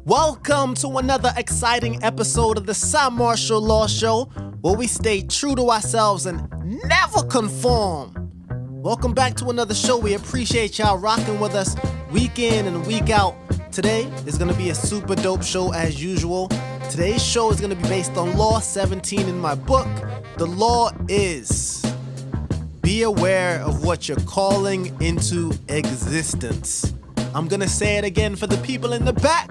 Welcome to another exciting episode of the Cymarshall Law Show, where we stay true to ourselves and never conform. Welcome back to another show. We appreciate y'all rocking with us week in and week out. Today is going to be a super dope show as usual. Today's show is going to be based on Law 17 in my book. The law is: be aware of what you're calling into existence. I'm going to say it again for the people in the back.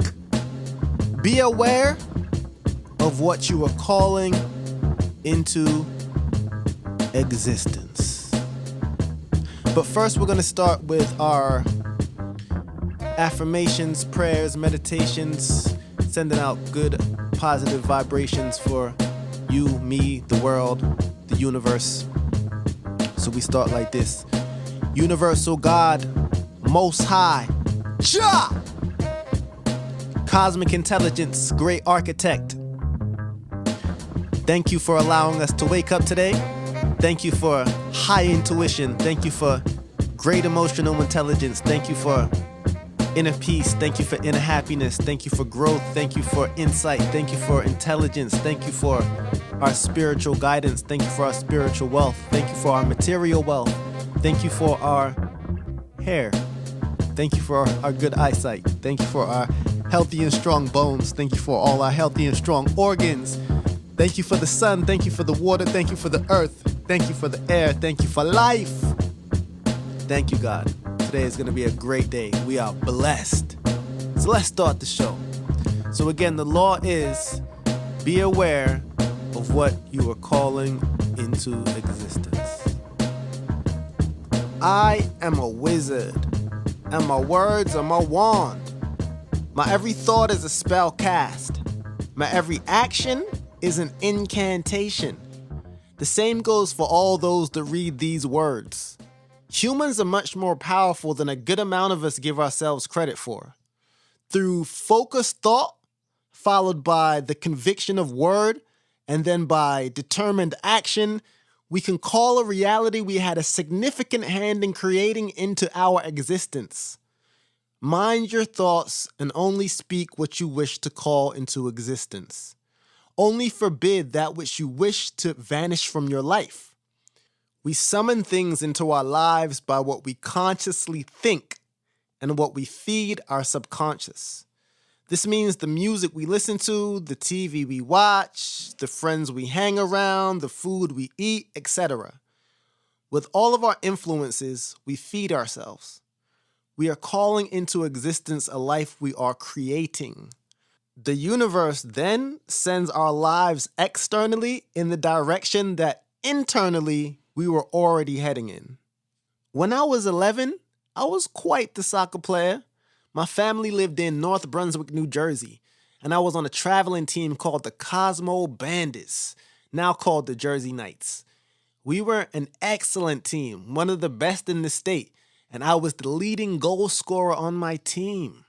Be aware of what you are calling into existence. But first, we're going to start with our affirmations, prayers, meditations, sending out good, positive vibrations for you, me, the world, the universe. So we start like this. Universal God, Most High, Jah! Cosmic intelligence, great architect. Thank you for allowing us to wake up today. Thank you for high intuition. Thank you for great emotional intelligence. Thank you for inner peace. Thank you for inner happiness. Thank you for growth. Thank you for insight. Thank you for intelligence. Thank you for our spiritual guidance. Thank you for our spiritual wealth. Thank you for our material wealth. Thank you for our hair. Thank you for our good eyesight. Thank you for our healthy and strong bones. Thank you for all our healthy and strong organs. Thank you for the sun. Thank you for the water. Thank you for the earth. Thank you for the air. Thank you for life. Thank you, God. Today is going to be a great day. We are blessed. So let's start the show. So again, the law is: be aware of what you are calling into existence. I am a wizard, and my words are my wand. My every thought is a spell cast. My every action is an incantation. The same goes for all those that read these words. Humans are much more powerful than a good amount of us give ourselves credit for. Through focused thought, followed by the conviction of word, and then by determined action, we can call a reality we had a significant hand in creating into our existence. Mind your thoughts and only speak what you wish to call into existence. Only forbid that which you wish to vanish from your life. We summon things into our lives by what we consciously think and what we feed our subconscious. This means the music we listen to, the TV we watch, the friends we hang around, the food we eat, etc. With all of our influences, we feed ourselves. We are calling into existence a life we are creating. The universe then sends our lives externally in the direction that internally we were already heading in. When I was 11, I was quite the soccer player. My family lived in North Brunswick, New Jersey, and I was on a traveling team called the Cosmo Bandits, now called the Jersey Knights. We were an excellent team, one of the best in the state, and I was the leading goal scorer on my team.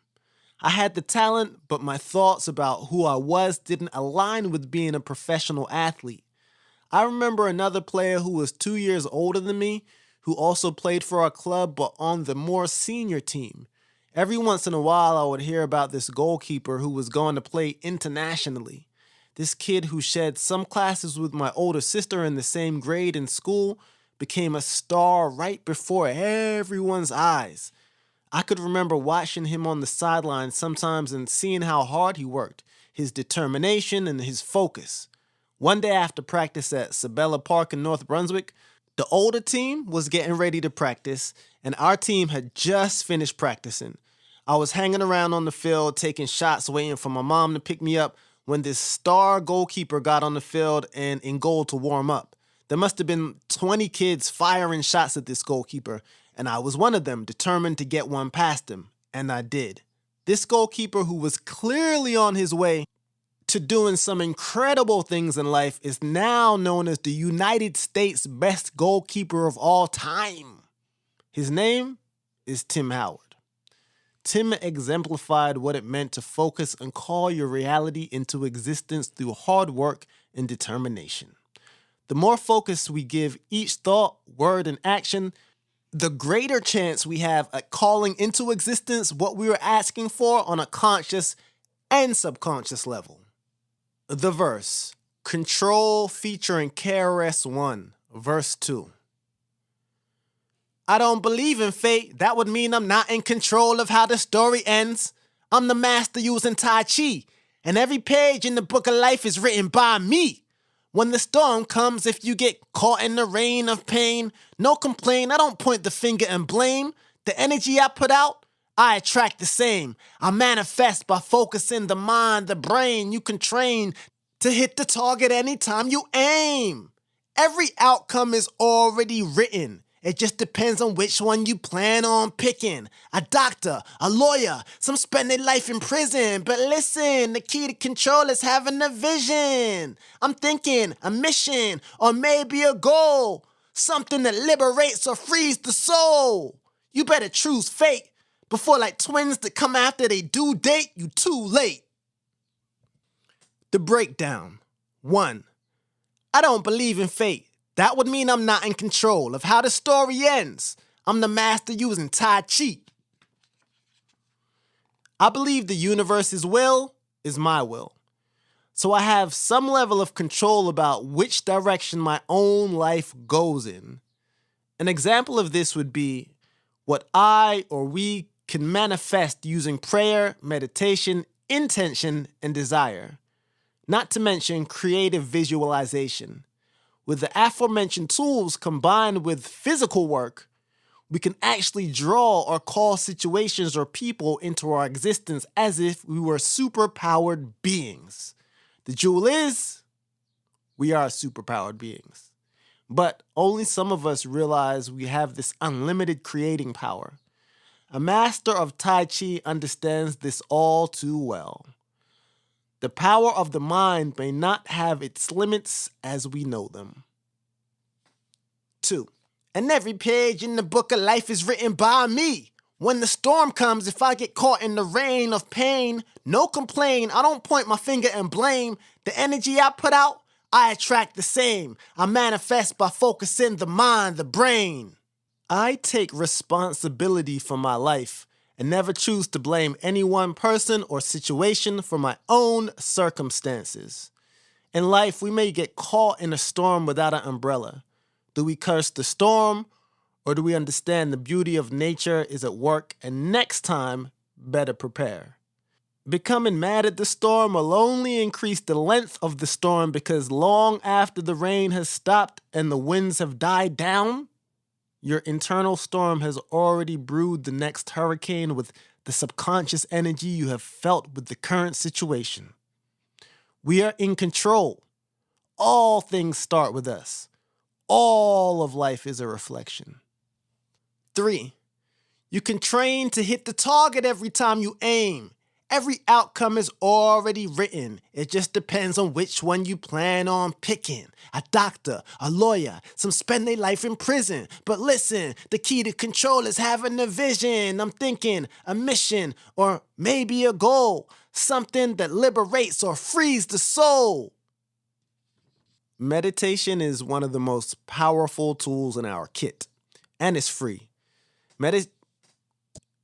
I had the talent, but my thoughts about who I was didn't align with being a professional athlete. I remember another player who was 2 years older than me, who also played for our club, but on the more senior team. Every once in a while, I would hear about this goalkeeper who was going to play internationally. This kid who shared some classes with my older sister in the same grade in school became a star right before everyone's eyes. I could remember watching him on the sidelines sometimes and seeing how hard he worked, his determination and his focus. One day after practice at Sabella Park in North Brunswick, the older team was getting ready to practice, and our team had just finished practicing. I was hanging around on the field, taking shots, waiting for my mom to pick me up, when this star goalkeeper got on the field and in goal to warm up. There must have been 20 kids firing shots at this goalkeeper, and I was one of them, determined to get one past him, and I did. This goalkeeper, who was clearly on his way to doing some incredible things in life, is now known as the United States best goalkeeper of all time. His name is Tim Howard. Tim exemplified what it meant to focus and call your reality into existence through hard work and determination. The more focus we give each thought, word, and action, the greater chance we have at calling into existence what we were asking for on a conscious and subconscious level. The verse, Control featuring KRS-One, verse 2. I don't believe in fate. That would mean I'm not in control of how the story ends. I'm the master using Tai Chi, and every page in the book of life is written by me. When the storm comes, if you get caught in the rain of pain, no complaint, I don't point the finger and blame. The energy I put out, I attract the same. I manifest by focusing the mind, the brain. You can train to hit the target anytime you aim. Every outcome is already written. It just depends on which one you plan on picking. A doctor, a lawyer, some spend their life in prison. But listen, the key to control is having a vision. I'm thinking a mission or maybe a goal. Something that liberates or frees the soul. You better choose fate before like twins that come after they due date, you too late. The breakdown. 1. I don't believe in fate. That would mean I'm not in control of how the story ends. I'm the master using Tai Chi. I believe the universe's will is my will. So I have some level of control about which direction my own life goes in. An example of this would be what I or we can manifest using prayer, meditation, intention, and desire. Not to mention creative visualization. With the aforementioned tools combined with physical work, we can actually draw or call situations or people into our existence as if we were superpowered beings. The jewel is, we are superpowered beings. But only some of us realize we have this unlimited creating power. A master of Tai Chi understands this all too well. The power of the mind may not have its limits as we know them. 2. And every page in the book of life is written by me. When the storm comes, if I get caught in the rain of pain, no complaint, I don't point my finger and blame. The energy I put out, I attract the same. I manifest by focusing the mind, the brain. I take responsibility for my life and never choose to blame any one person or situation for my own circumstances. In life, we may get caught in a storm without an umbrella. Do we curse the storm, or do we understand the beauty of nature is at work and next time, better prepare? Becoming mad at the storm will only increase the length of the storm because long after the rain has stopped and the winds have died down, your internal storm has already brewed the next hurricane with the subconscious energy you have felt with the current situation. We are in control. All things start with us. All of life is a reflection. 3. You can train to hit the target every time you aim. Every outcome is already written. It just depends on which one you plan on picking. A doctor, a lawyer, some spend their life in prison. But listen, the key to control is having a vision. I'm thinking a mission or maybe a goal. Something that liberates or frees the soul. Meditation is one of the most powerful tools in our kit, and it's free.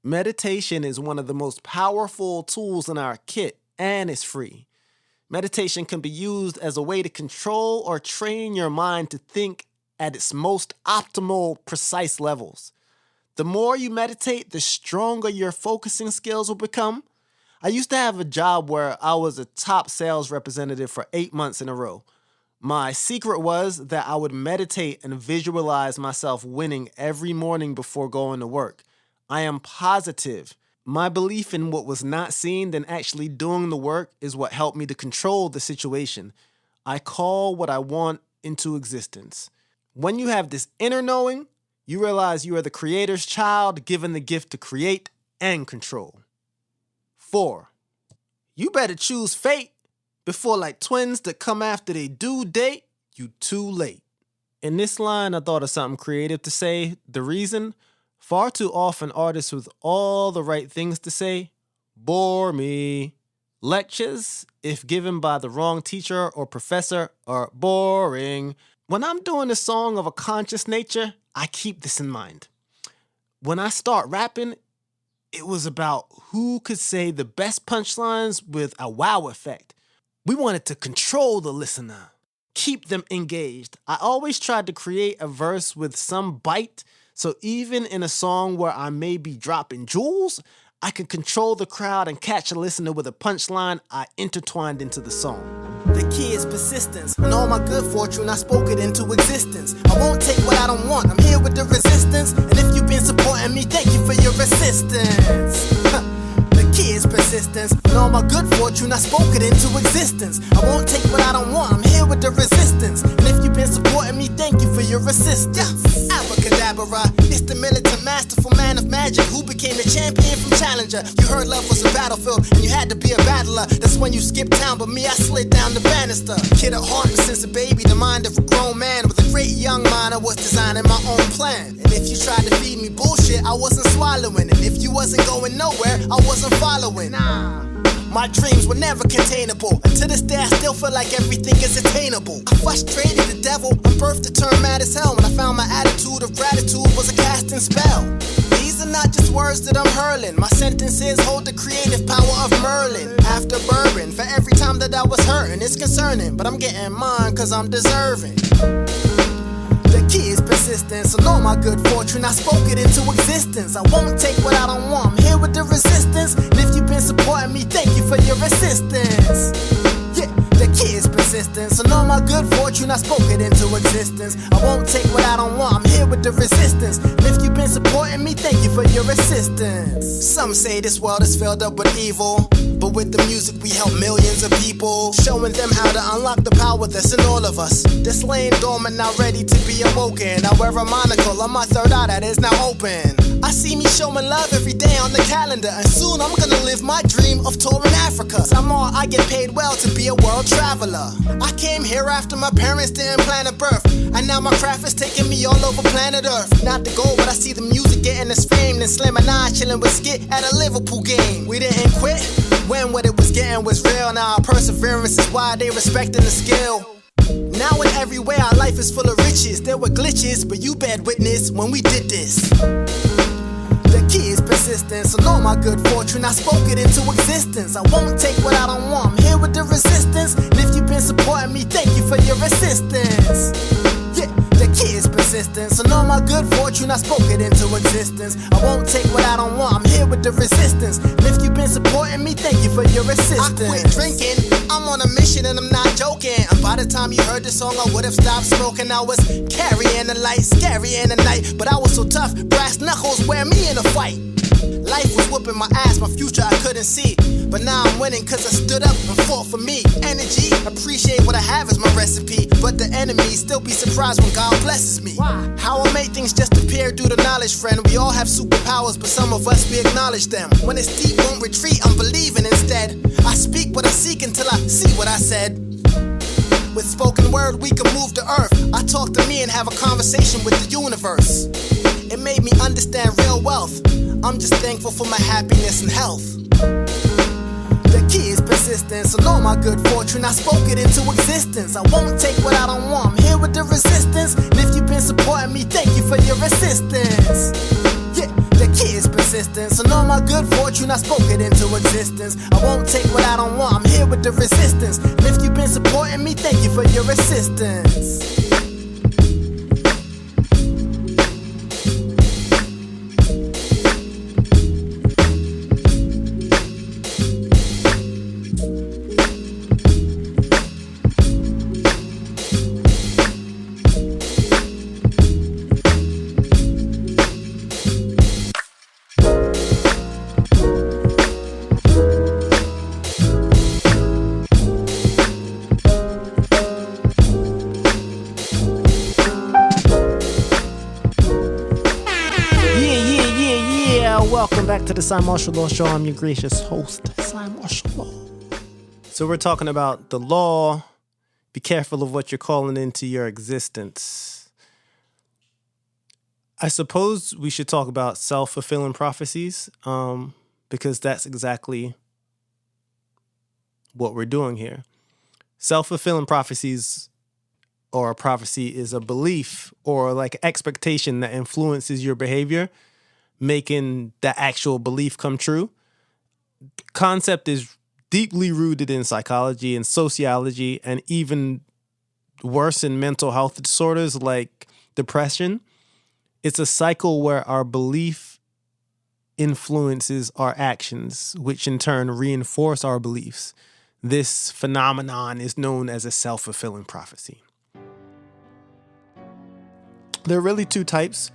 Meditation is one of the most powerful tools in our kit, and it's free. Meditation can be used as a way to control or train your mind to think at its most optimal, precise levels. The more you meditate, the stronger your focusing skills will become. I used to have a job where I was a top sales representative for 8 months in a row. My secret was that I would meditate and visualize myself winning every morning before going to work. I am positive. My belief in what was not seen and actually doing the work is what helped me to control the situation. I call what I want into existence. When you have this inner knowing, you realize you are the creator's child given the gift to create and control. 4. You better choose fate before like twins that come after they due date, you too late. In this line, I thought of something creative to say. The reason? Far too often, artists with all the right things to say bore me. Lectures, if given by the wrong teacher or professor, are boring. When I'm doing a song of a conscious nature, I keep this in mind. When I start rapping, It was about who could say the best punchlines with a wow effect. We wanted to control the listener, keep them engaged. I always tried to create a verse with some bite, so even in a song where I may be dropping jewels, I could control the crowd and catch a listener with a punchline I intertwined into the song. The key is persistence, and all my good fortune, I spoke it into existence. I won't take what I don't want, I'm here with the resistance. And if you've been supporting me, thank you for your assistance. The key is persistence, and all my good fortune, I spoke it into existence. I won't take what I don't want, I'm here with the resistance. And if you've been supporting me, thank you for your assistance. Abracadabra, it's the militant masterful man of magic who became the champion from challenger. You heard love was a battlefield, and you had to be a battler. That's when you skipped town, but me, I slid down the banister. Kid at heart, but since a baby, the mind of a grown man with a great young mind, I was designing my own plan. And if you tried to feed me bullshit, I wasn't swallowing. And if you wasn't going nowhere, I wasn't following. My dreams were never containable, and to this day I still feel like everything is attainable. I frustrated the devil and birthed to turn mad as hell when I found my attitude of gratitude was a casting spell. These are not just words that I'm hurling, my sentences hold the creative power of Merlin. After bourbon, for every time that I was hurting, it's concerning, but I'm getting mine cause I'm deserving. The key is persistence, and all my good fortune, I spoke it into existence. I won't take what I don't want, I'm here with the resistance. And if you've been supporting me, thank you for your assistance. Yeah, the key is persistence, and all my good fortune, I spoke it into existence. I won't take what I don't want, I'm here with the resistance. And if you've been supporting me, thank you for your assistance. Some say this world is filled up with evil, but with the music we help millions of people, showing them how to unlock the power that's in all of us. This laying dormant, now ready to be awoken. I wear a monocle on my third eye that is now open. I see me showing love every day on the calendar, and soon I'm gonna live my dream of touring Africa. Somehow I get paid well to be a world traveler. I came here after my parents didn't plan a birth, and now my craft is taking me all over planet Earth. Not the goal, but I see the music getting us famed, and Slim and I chilling with Skit at a Liverpool game. We didn't quit when what it was getting was real. Now our perseverance is why they respecting the skill. Now in every way our life is full of riches. There were glitches, but you bear witness when we did this. The key is persistence, and all my good fortune, I spoke it into existence. I won't take what I don't want, I'm here with the resistance. And if you've been supporting me, thank you for your assistance. Yeah, the key is persistence, and all my good fortune, I spoke it into existence. I won't take what I don't want, I'm here with the resistance. And if you've been supporting me, thank you for your assistance. I quit drinking, I'm on a mission and I'm not joking. And by the time you heard the song, I would have stopped smoking. I was carrying the light, scary in the night, but I was so tough, brass knuckles wear me in a fight. Life was whooping my ass, my future I couldn't see, but now I'm winning cause I stood up and fought for me. Energy, appreciate what I have is my recipe, but the enemy still be surprised when God blesses me. How I make things just appear due to knowledge, friend. We all have superpowers, but some of us, we acknowledge them. When it's deep, won't retreat, I'm believing instead. I speak what I seek until I see what I said. With spoken word, we can move the earth. I talk to me and have a conversation with the universe. It made me understand real wealth. I'm just thankful for my happiness and health. The key is persistence, and all my good fortune, I spoke it into existence. I won't take what I don't want, I'm here with the resistance. And if you've been supporting me, thank you for your assistance. Yeah, the key is persistence, and all my good fortune, I spoke it into existence. I won't take what I don't want, I'm here with the resistance. And if you've been supporting me, thank you for your assistance. Welcome back to the Cymarshall Law Show. I'm your gracious host, Cymarshall Law. So we're talking about the law. Be careful of what you're calling into your existence. I suppose we should talk about self-fulfilling prophecies, because that's exactly what we're doing here. Self-fulfilling prophecies, or a prophecy, is a belief or like expectation that influences your behavior, making that actual belief come true. Concept is deeply rooted in psychology and sociology, and even worse in mental health disorders like depression. It's a cycle where our belief influences our actions, which in turn reinforce our beliefs. This phenomenon is known as a self-fulfilling prophecy. There are really two types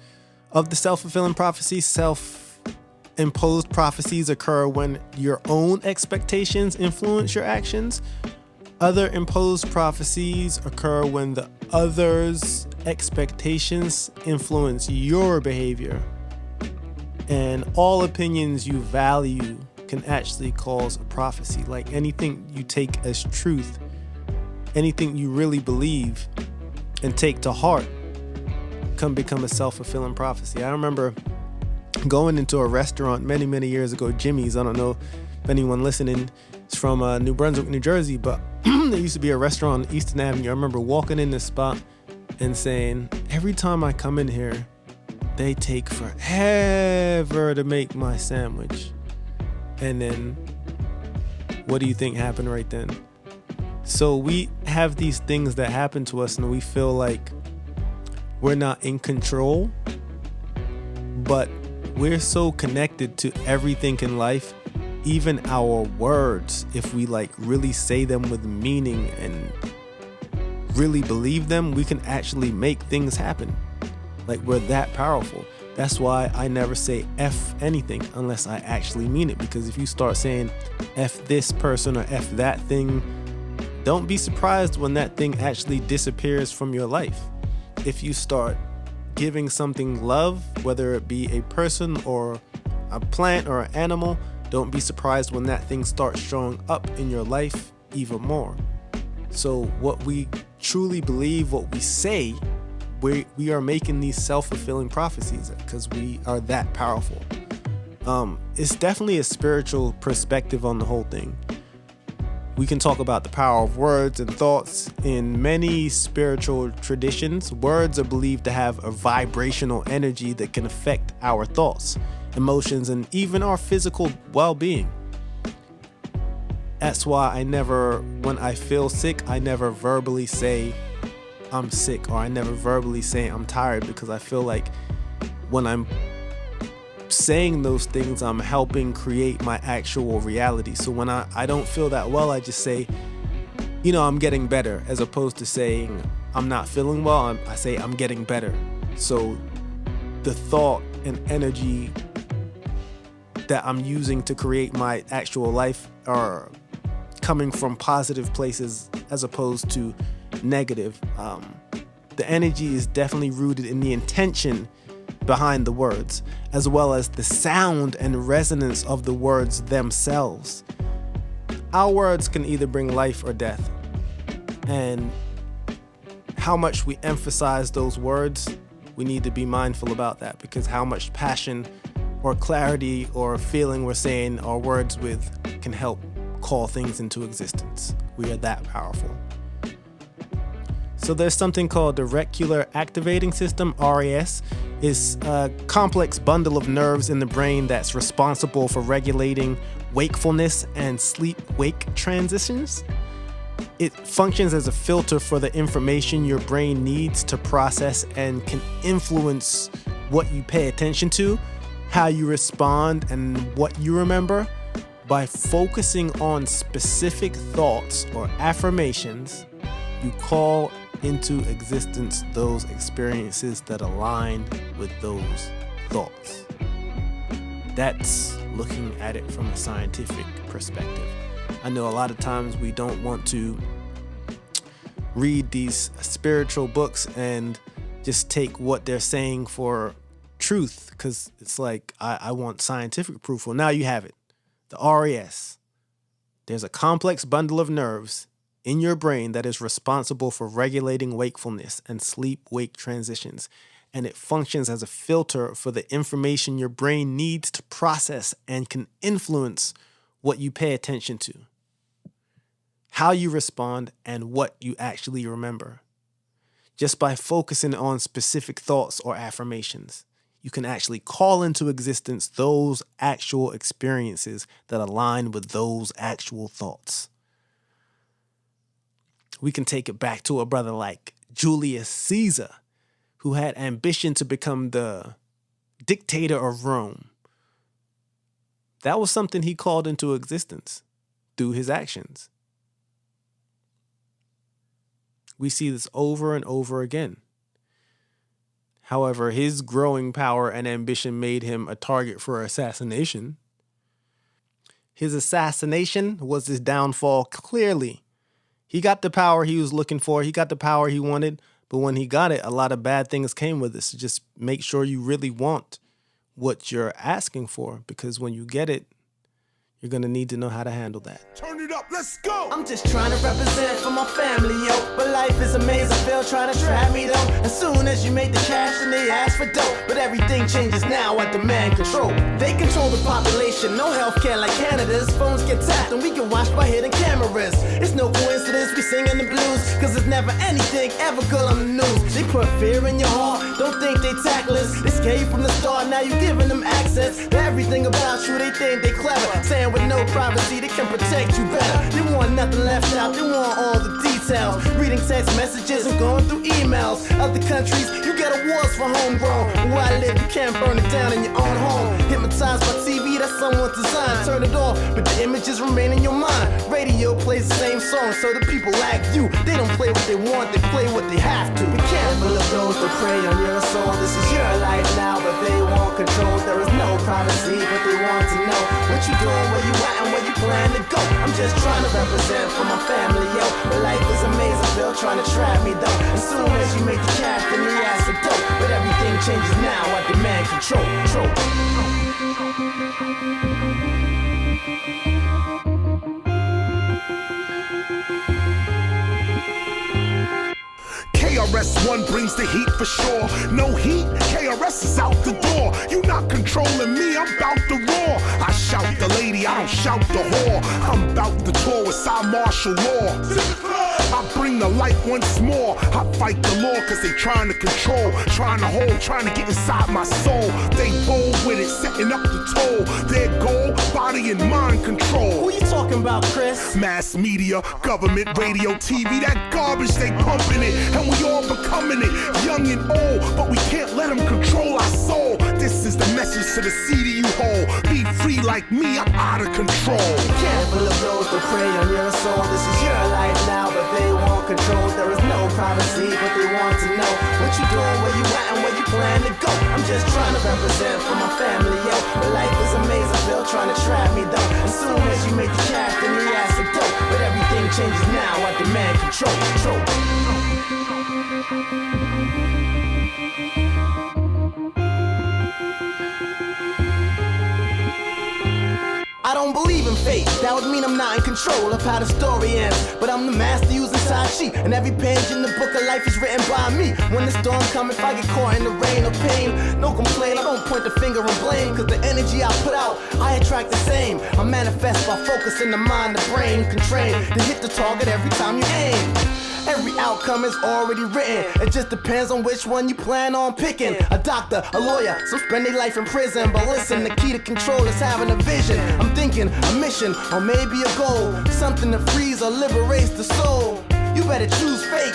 of the self-fulfilling prophecy. Self-imposed prophecies occur when your own expectations influence your actions. Other imposed prophecies occur when the other's expectations influence your behavior. And all opinions you value can actually cause a prophecy. Like anything you take as truth, anything you really believe and take to heart can become a self-fulfilling prophecy. I remember going into a restaurant many, many years ago, Jimmy's. I don't know if anyone listening is from New Brunswick, New Jersey, but there used to be a restaurant on Eastern Avenue. I remember walking in this spot and saying, every time I come in here, they take forever to make my sandwich. And then what do you think happened right then? So we have these things that happen to us and we feel like we're not in control, but we're so connected to everything in life, even our words. If we like really say them with meaning and really believe them, we can actually make things happen. Like we're that powerful. That's why I never say F anything unless I actually mean it. Because if you start saying F this person or F that thing, don't be surprised when that thing actually disappears from your life. If you start giving something love, whether it be a person or a plant or an animal, don't be surprised when that thing starts showing up in your life even more. So what we truly believe, what we say, we are making these self-fulfilling prophecies because we are that powerful. It's definitely a spiritual perspective on the whole thing. We can talk about the power of words and thoughts. In many spiritual traditions, words are believed to have a vibrational energy that can affect our thoughts, emotions, and even our physical well-being. That's why when I feel sick, I never verbally say I'm sick, or I never verbally say I'm tired, because I feel like when I'm saying those things, I'm helping create my actual reality. So when I don't feel that well, I just say, I'm getting better, as opposed to saying I'm not feeling well. I say I'm getting better. So the thought and energy that I'm using to create my actual life are coming from positive places as opposed to negative. The energy is definitely rooted in the intention behind the words, as well as the sound and resonance of the words themselves. Our words can either bring life or death, and how much we emphasize those words, we need to be mindful about that, because how much passion or clarity or feeling we're saying our words with can help call things into existence. We are that powerful. So there's something called the reticular activating system, RAS. It's a complex bundle of nerves in the brain that's responsible for regulating wakefulness and sleep-wake transitions. It functions as a filter for the information your brain needs to process and can influence what you pay attention to, how you respond, and what you remember. By focusing on specific thoughts or affirmations, you call into existence those experiences that align with those thoughts. That's looking at it from a scientific perspective. I know a lot of times we don't want to read these spiritual books and just take what they're saying for truth, because it's like, I want scientific proof. Well, now you have it. The RAS. There's a complex bundle of nerves in your brain that is responsible for regulating wakefulness and sleep-wake transitions, and it functions as a filter for the information your brain needs to process and can influence what you pay attention to, how you respond, and what you actually remember. Just by focusing on specific thoughts or affirmations, you can actually call into existence those actual experiences that align with those actual thoughts. We can take it back to a brother like Julius Caesar, who had ambition to become the dictator of Rome. That was something he called into existence through his actions. We see this over and over again. However, his growing power and ambition made him a target for assassination. His assassination was his downfall, clearly. He got the power he was looking for. He got the power he wanted. But when he got it, a lot of bad things came with it. So just make sure you really want what you're asking for, because when you get it, you're going to need to know how to handle that. Turn it up, let's go! I'm just trying to represent for my family, yo. But life is a maze, I feel trying to trap me, though. As soon as you make the cash, then they ask for dope. But everything changes now, I demand control. They control the population, no healthcare like Canada's. Phones get tapped and we get watched by hidden cameras. It's no coincidence we singing the blues, cause there's never anything ever good on the news. They put fear in your heart, don't think they tactless. They scare you from the start, now you giving them access to everything about you, they think they clever. Saying with no privacy, they can protect you better. They want nothing left out, they want all the details. Reading text messages and going through emails. Other countries, you get awards for homegrown. But where I live, you can't burn it down in your own home. Hypnotized by TV, that's someone's design. Turn it off, but the images remain in your mind. Radio plays the same song, so the people like you, they don't play what they want, they play what they have to. Be careful of those that prey on your soul. This is your life now, but they want control. There is no privacy, but they want to know what you doing, where you at, and where you plan to go. I'm just trying to represent for my family, yo. But life is amazing, Bill trying to trap me, though. As soon as you make the cash, then you ask for dope. But everything changes now, I demand control. KRS-One brings the heat for sure. No heat, KRS is out the door. You not controlling me, I'm bout to roar. I shout the lady, I don't shout the whore. I'm bout to tour with Cymarshall Law. I bring the light once more. I fight the law cause they trying to control, trying to hold, trying to get inside my soul. They bold with it, setting up the toll. Their goal, body and mind control. Who you talking about, Chris? Mass media, government, radio, TV, that garbage they pumping it. And we all becoming it, young and old. But we can't let them control our soul. This is the message to the CD you hold. Be free like me, I'm out of control. Be careful of those that prey on your soul. This is your life now, but they want control. There is no privacy, but they want to know what you doing, where you at, and where you plan to go. I'm just trying to represent for my family, yo. But life is amazing, Bill trying to trap me, though. As soon as you make the cash, then you ask for dope. But everything changes now, I demand control. I don't believe in fate, that would mean I'm not in control of how the story ends. But I'm the master using Tai Chi, and every page in the book of life is written by me. When the storm comes, if I get caught in the rain or pain, no complaint, I don't point the finger and blame. Cause the energy I put out, I attract the same. I manifest by focusing the mind, the brain. You can train to hit the target every time you aim. Every outcome is already written. It just depends on which one you plan on picking. A doctor, a lawyer, some spend their life in prison. But listen, the key to control is having a vision. I'm thinking a mission or maybe a goal. Something that frees or liberates the soul. You better choose fate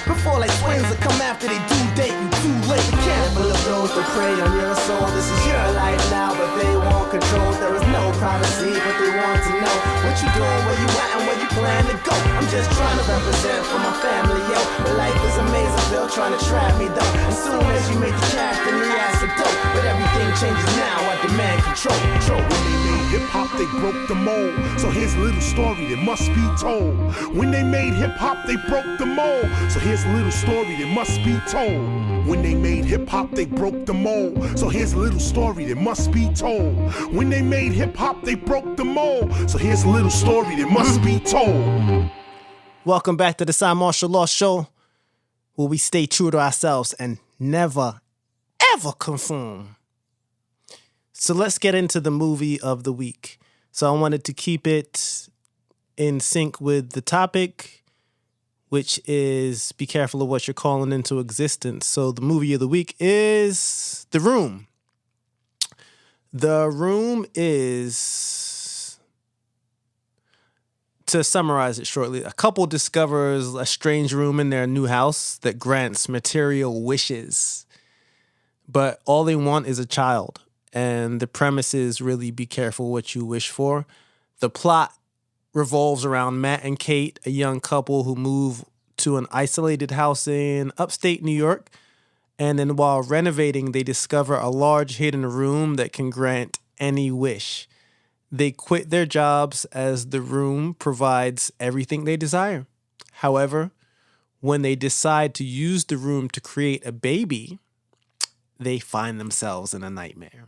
before like twins that come after they due date. You too late. Be careful of those that prey on your soul. This is your life now, but they want control. There is no privacy, but they want to know what you doing, where you at, and where you plan to go. I'm just trying to represent for my family, yo. But life is amazing, Bill trying to trap me, though. As soon as you make the cash, then you ask for dope. But everything changes now, I demand control. When they made hip-hop, they broke the mold. So here's a little story that must be told. When they made hip-hop, they broke the mold. So here's a little story that must be told. When they made hip-hop, they broke the mold. So here's a little story that must be told. When they made hip-hop, they broke the mold. So here's a little story that must be told. Welcome back to the Cymarshall Law Show, where we stay true to ourselves and never, ever conform. So let's get into the movie of the week. So I wanted to keep it in sync with the topic. which is be careful of what you're calling into existence. So the movie of the week is The Room. The Room is, to summarize it shortly, a couple discovers a strange room in their new house that grants material wishes, but all they want is a child. And the premise is really be careful what you wish for. The plot revolves around Matt and Kate, a young couple who move to an isolated house in upstate New York. And then while renovating, they discover a large hidden room that can grant any wish. They quit their jobs as the room provides everything they desire. However, when they decide to use the room to create a baby, they find themselves in a nightmare.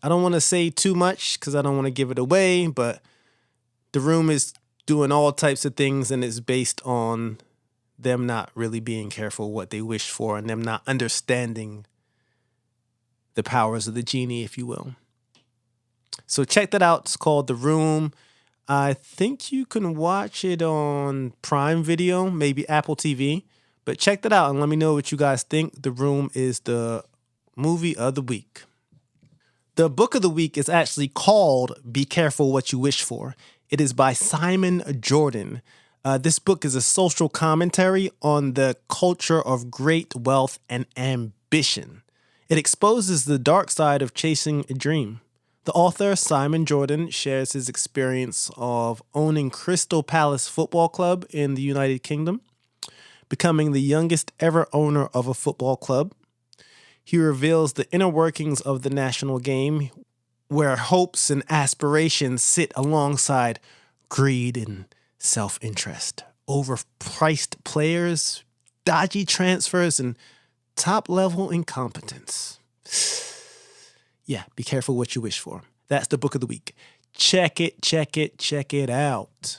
I don't want to say too much because I don't want to give it away, but The Room is doing all types of things, and it's based on them not really being careful what they wish for and them not understanding the powers of the genie, if you will. So check that out. It's called The Room. I think you can watch it on Prime Video, maybe Apple TV. But check that out and let me know what you guys think. The Room is the movie of the week. The book of the week is actually called Be Careful What You Wish For. It is by Simon Jordan. This book is a social commentary on the culture of great wealth and ambition. It exposes the dark side of chasing a dream. The author, Simon Jordan, shares his experience of owning Crystal Palace Football Club in the United Kingdom, becoming the youngest ever owner of a football club. He reveals the inner workings of the national game, where hopes and aspirations sit alongside greed and self-interest, overpriced players, dodgy transfers, and top-level incompetence. Yeah, be careful what you wish for. That's the book of the week. Check it out.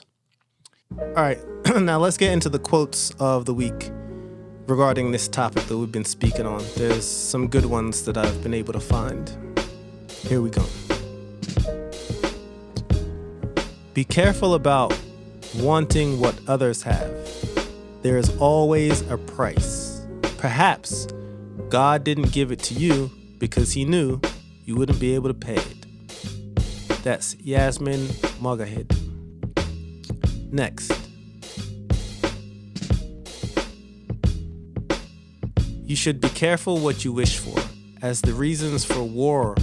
All right, now let's get into the quotes of the week regarding this topic that we've been speaking on. There's some good ones that I've been able to find. Here we go. Be careful about wanting what others have. There is always a price. Perhaps God didn't give it to you because he knew you wouldn't be able to pay it. That's Yasmin Mogahid. Next. You should be careful what you wish for, as the reasons for war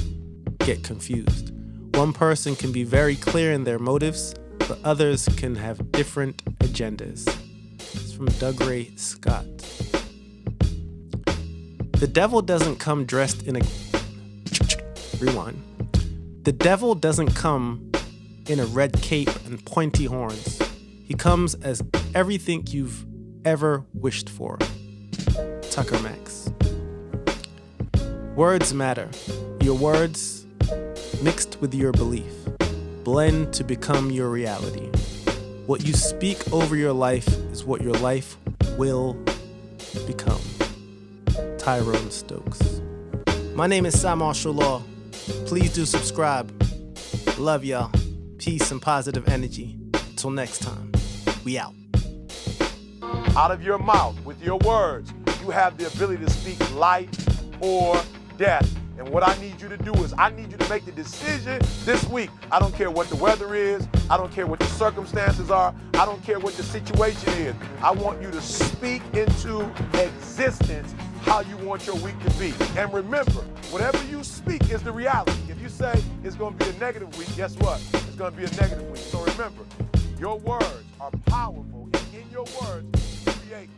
get confused. One person can be very clear in their motives, but others can have different agendas. It's from Doug Ray Scott. The devil doesn't come dressed in a... Rewind. The devil doesn't come in a red cape and pointy horns. He comes as everything you've ever wished for. Tucker Max. Words matter. Your words, mixed with your belief, blend to become your reality. What you speak over your life is what your life will become. Tyrone Stokes. My name is Cymarshall Law. Please do subscribe. Love y'all. Peace and positive energy. Until next time, we out. Out of your mouth, with your words, you have the ability to speak life or death. And what I need you to do is I need you to make the decision this week. I don't care what the weather is. I don't care what the circumstances are. I don't care what the situation is. I want you to speak into existence how you want your week to be. And remember, whatever you speak is the reality. If you say it's going to be a negative week, guess what? It's going to be a negative week. So remember, your words are powerful. And in your words, you create